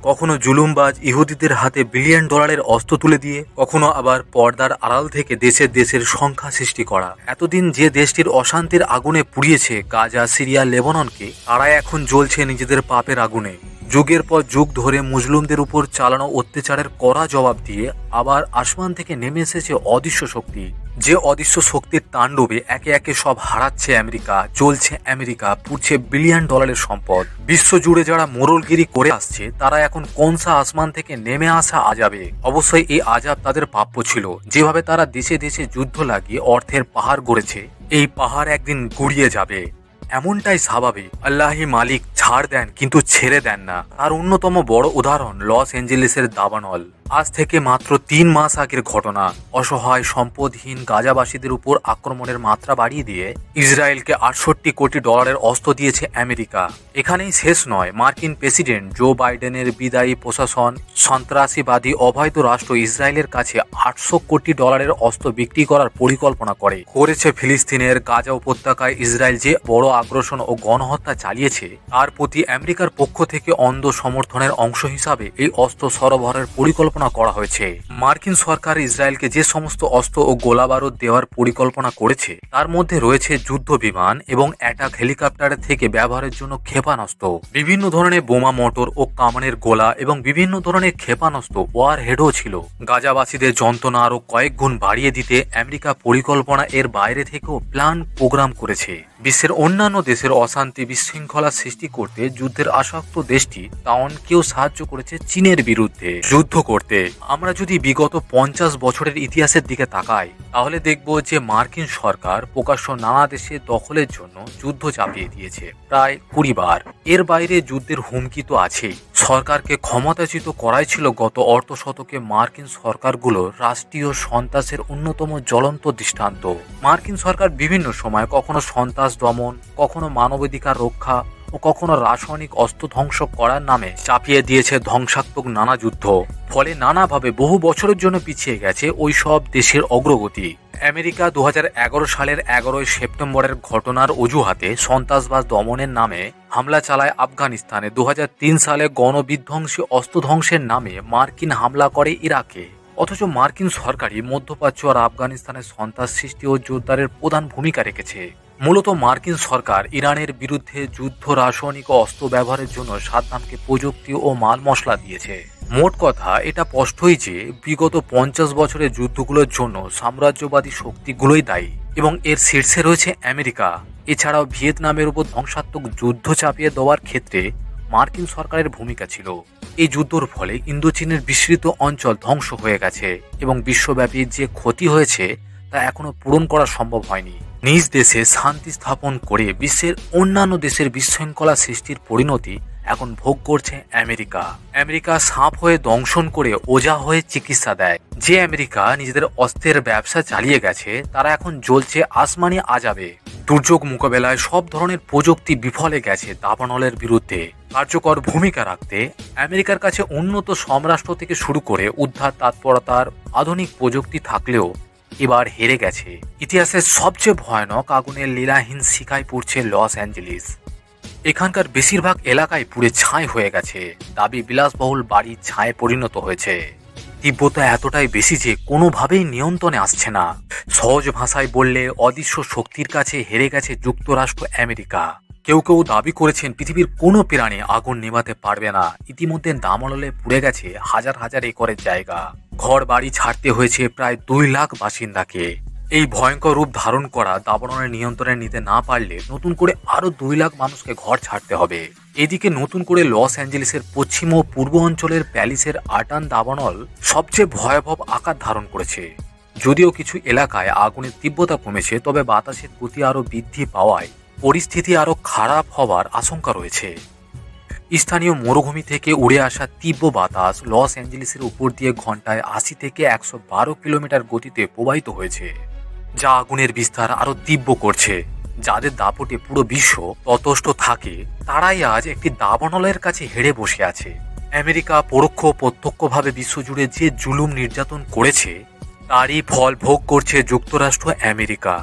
কখনো জুলুমবাজ ইহুদিদের হাতে বিলিয়ন ডলারের অস্ত্র তুলে দিয়ে, কখনো আবার পর্দার আড়াল থেকে দেশের সংখ্যা সৃষ্টি করা। এতদিন যে দেশটির অশান্তির আগুনে পুড়িয়েছে গাজা, সিরিয়া, লেবাননকে, তারাই এখন জ্বলছে নিজেদের পাপের আগুনে। যুগের পর যুগ ধরে মুসলিমদের উপর চালানো অত্যাচারের কড়া জবাব দিয়ে আবার আসমান থেকে নেমে এসেছে অদৃশ্য শক্তি। যে অদৃশ্য শক্তির তাণ্ডবে একে একে সব হারাচ্ছে আমেরিকা, জ্বলছে আমেরিকা, পুড়ছে বিলিয়ন ডলারের সম্পদ। বিশ্ব জুড়ে যারা মোড়লগিরি করে আসছে, তারা এখন কোনসা আসমান থেকে নেমে আসা আযাবে। অবশ্যই এই আযাব তাদের প্রাপ্য ছিল। যেভাবে তারা দেশে দেশে যুদ্ধ লাগিয়ে অর্থের পাহাড় গড়েছে, এই পাহাড় একদিন গুড়িয়ে যাবে, এমনটাই স্বাভাবিক। আল্লাহি মালিক ছাড় দেন কিন্তু ছেড়ে দেন না। তার অন্যতম বড় উদাহরণ লস অ্যাঞ্জেলেসের দাবানল। আজ থেকে মাত্র 3 মাস আগের ঘটনা। অসহায় সম্পদহীন গাজাবাসীদের উপর আক্রমণের মাত্রা বাড়িয়ে দিয়ে ইসরায়েলকে 68 কোটি ডলারের অস্ত্র দিয়েছে আমেরিকা। এখানেই শেষ নয়। মার্কিন প্রেসিডেন্ট জো বাইডেনের বিদায়ী প্রশাসন সন্ত্রাসীবাদী অবৈধ রাষ্ট্র ইসরায়েলের কাছে 800 কোটি ডলারের অস্ত্র বিক্রি করার পরিকল্পনা করেছে। ফিলিস্তিনের গাজা উপত্যকায় ইসরায়েল যে বড় আগ্রাসন ও গণহত্যা চালিয়েছে, তার প্রতি আমেরিকার পক্ষ থেকে অন্ধ সমর্থনের অংশ হিসাবে এই অস্ত্র সরবরাহের পরিকল্পনা করা হয়েছে। মার্কিন সরকার ইসরায়েলকে যে সমস্ত অস্ত্র ও গোলাবারুদ দেওয়ার পরিকল্পনা করেছে, তার মধ্যে রয়েছে যুদ্ধ বিমান এবং অ্যাটাক হেলিকপ্টারের থেকে ব্যবহারের জন্য ক্ষেপণাস্ত্র, বিভিন্ন ধরনের বোমা, মোটর ও কামানের গোলা এবং বিভিন্ন ধরনের ক্ষেপণাস্ত্র ওয়ার হেডও ছিল। গাজাবাসীদের যন্ত্রণা আরও কয়েক গুণ বাড়িয়ে দিতে আমেরিকা পরিকল্পনা এর বাইরে থেকেও প্ল্যান প্রোগ্রাম করেছে। বিশ্বের অন্যান্য দেশের অশান্তি বিশৃঙ্খলা সৃষ্টি করতে যুদ্ধের আসক্ত দেশটি তাওয়ানকেও সাহায্য করেছে চীনের বিরুদ্ধে যুদ্ধ করতে। আমরা যদি বিগত 50 বছরের ইতিহাসের দিকে তাকাই, তাহলে দেখব যে মার্কিন সরকার প্রকাশ্য নানা দেশে দখলের জন্য যুদ্ধ চাপিয়ে দিয়েছে প্রায় 20 বার। এর বাইরে যুদ্ধের হুমকি তো আছেই। সরকারকে ক্ষমতাচ্যুত করাই ছিল গত অর্ধ শতকে মার্কিন সরকারগুলো রাষ্ট্রীয় সন্ত্রাসের অন্যতম জ্বলন্ত দৃষ্টান্ত। মার্কিন সরকার বিভিন্ন সময় কখনো সন্ত্রাস দমন, কখনো মানবাধিকার রক্ষা ও কখনো রাসায়নিক অস্ত্র ধ্বংস করার নামে চাপিয়ে দিয়েছে ধ্বংসাত্মক নানা যুদ্ধ। ফলে নানাভাবে বহু বছরের জন্য পিছিয়ে গেছে ওই সব দেশের অগ্রগতি। আমেরিকা 2011 সালের 11 সেপ্টেম্বরের ঘটনার অজুহাতে সন্ত্রাসবাদ দমনের নামে হামলা চালায় আফগানিস্তানে। 2003 সালে গণবিধ্বংসী অস্ত্র ধ্বংসের নামে মার্কিন হামলা করে ইরাকে। অথচ মার্কিন সরকারই মধ্যপ্রাচ্য আর আফগানিস্তানের সন্ত্রাস সৃষ্টি ও জোরদারের প্রধান ভূমিকা রেখেছে। মূলত মার্কিন সরকার ইরানের বিরুদ্ধে যুদ্ধ রাসায়নিক অস্ত্র ব্যবহারের জন্য সাদ্দামকে প্রযুক্তি ও মাল মশলা দিয়েছে। মোট কথা এটা স্পষ্টই যে বিগত 50 বছরের যুদ্ধগুলোর জন্য সাম্রাজ্যবাদী শক্তিগুলোই দায়ী এবং এর শীর্ষে রয়েছে আমেরিকা। এছাড়াও ভিয়েতনামের উপর ধ্বংসাত্মক যুদ্ধ চাপিয়ে দেওয়ার ক্ষেত্রে মার্কিন সরকারের ভূমিকা ছিল। এই যুদ্ধের ফলে ইন্দোচীনের বিস্তৃত অঞ্চল ধ্বংস হয়ে গেছে এবং বিশ্বব্যাপী যে ক্ষতি হয়েছে তা এখনো পূরণ করা সম্ভব হয়নি। নিজ দেশে শান্তি স্থাপন করে বিশ্বের অন্যান্য দেশের বিশৃঙ্খলা সৃষ্টির পরিণতি এখন ভোগ করছে আমেরিকা। আমেরিকা সাপ হয়ে দংশন করে ওঝা হয়ে চিকিৎসা দেয়। যে আমেরিকা নিজেদের অস্ত্রের ব্যবসা চালিয়ে গেছে, তারা এখন জ্বলছে আসমানি আযাবে। দুর্যোগ মোকাবেলায় সব ধরনের প্রযুক্তি বিফলে গেছে দাবানলের বিরুদ্ধে কার্যকর ভূমিকা রাখতে। আমেরিকার কাছে উন্নত সমরাষ্ট্র থেকে শুরু করে উদ্ধার তৎপরতার আধুনিক প্রযুক্তি থাকলেও এবার হেরে গেছে। ইতিহাসের সবচেয়ে ভয়ানক আগুনের লীলাহীন শিখায় পুড়ছে লস অ্যাঞ্জেলেস। এখানকার বেশিরভাগ এলাকায় পুড়ে ছাই হয়ে গেছে। দাবি বিলাসবহুল বাড়ি ছায়ে পরিণত হয়েছে। তীব্রতা এতটাই বেশি যে কোনোভাবেই নিয়ন্ত্রণে আসছে না। সহজ ভাষায় বললে অদৃশ্য শক্তির কাছে হেরে গেছে যুক্তরাষ্ট্র আমেরিকা। কেউ কেউ দাবি করেছেন পৃথিবীর কোনো প্রাণী আগুন নেভাতে পারবে না। ইতিমধ্যে দাবানলে পুড়ে গেছে হাজার হাজার একরের জায়গা। ঘর বাড়ি ছাড়তে হয়েছে প্রায় 2 লাখ বাসিন্দাকে। এই ভয়ঙ্কর রূপ ধারণ করা দাবানলের নিয়ন্ত্রণে নিতে না পারলে নতুন করে আরো 2 লাখ মানুষকে ঘর ছাড়তে হবে। এদিকে নতুন করে লস অ্যাঞ্জেলেসের পশ্চিম ও পূর্ব অঞ্চলের প্যালিসের আটান দাবানল সবচেয়ে ভয়াবহ আকার ধারণ করেছে। যদিও কিছু এলাকায় আগুনের তীব্রতা কমেছে, তবে বাতাসের গতি আরো বৃদ্ধি পাওয়ায় পরিস্থিতি আরো খারাপ হওয়ার আশঙ্কা রয়েছে। স্থানীয় মরুভূমি থেকে উড়ে আসা তীব্র বাতাস লস অ্যাঞ্জেলেসের উপর দিয়ে ঘন্টায় 80 থেকে 112 কিলোমিটার গতিতে প্রবাহিত হয়েছে, যা আগুনের বিস্তার আরো তীব্র করছে। যাদের দাপটে পুরো বিশ্ব ততষ্ট থাকে, তারাই আজ একটি দাবানলের কাছে হেরে বসে আছে। আমেরিকা পরোক্ষ প্রত্যক্ষভাবে বিশ্বজুড়ে যে জুলুম নির্যাতন করেছে, তারই ফল ভোগ করছে যুক্তরাষ্ট্র আমেরিকা।